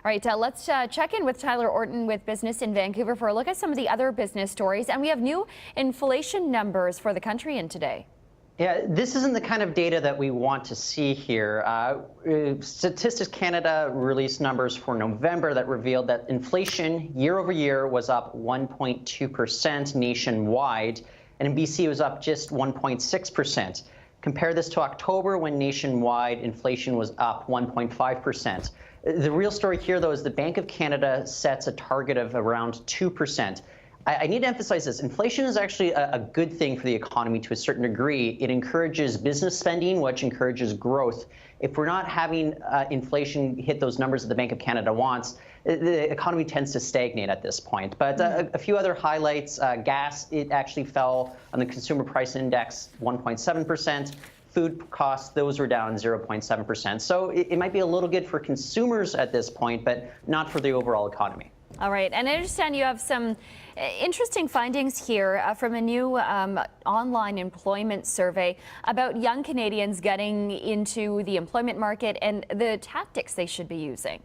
right, let's check in with Tyler Orton with Business in Vancouver for a look at some of the other business stories. And we have new inflation numbers for the country in today. Yeah, this isn't the kind of data that we want to see here. Statistics Canada released numbers for November that revealed that inflation year over year was up 1.2% nationwide, and in BC it was up just 1.6%. Compare this to October, when nationwide inflation was up 1.5%. The real story here, though, is the Bank of Canada sets a target of around 2%. I need to emphasize this. Inflation is actually a good thing for the economy to a certain degree. It encourages business spending, which encourages growth. If we're not having inflation hit those numbers that the Bank of Canada wants, the economy tends to stagnate at this point. But a few other highlights. Gas, it actually fell on the Consumer Price Index 1.7%. Food costs, those were down 0.7%. So it might be a little good for consumers at this point, but not for the overall economy. All right, and I understand you have some interesting findings here from a new online employment survey about young Canadians getting into the employment market and the tactics they should be using.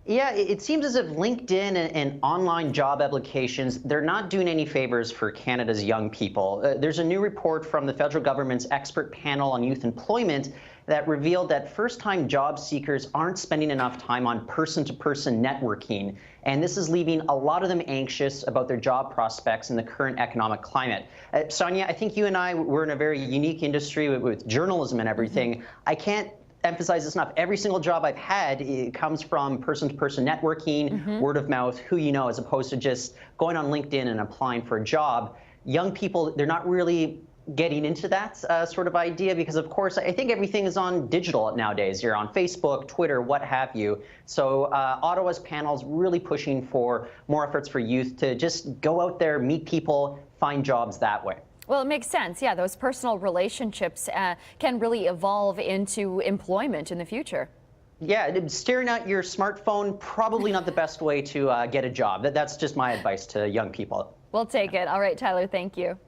Yeah, it seems as if LinkedIn and online job applications, they're not doing any favors for Canada's young people. There's a new report from the federal government's expert panel on youth employment that revealed that first-time job seekers aren't spending enough time on person-to-person networking. And this is leaving a lot of them anxious about their job prospects in the current economic climate. Sonia, I think you and I, we're in a very unique industry with journalism and everything. I can't emphasize this enough. Every single job I've had, it comes from person-to-person networking, word of mouth, who you know, as opposed to just going on LinkedIn and applying for a job. Young people, they're not really getting into that sort of idea because, of course, I think everything is on digital nowadays. You're on Facebook, Twitter, what have you. So Ottawa's panel is really pushing for more efforts for youth to just go out there, meet people, find jobs that way. Well, it makes sense. Yeah, those personal relationships can really evolve into employment in the future. Yeah, staring at your smartphone, probably not the best way to get a job. That's just my advice to young people. We'll take it. All right, Tyler, thank you.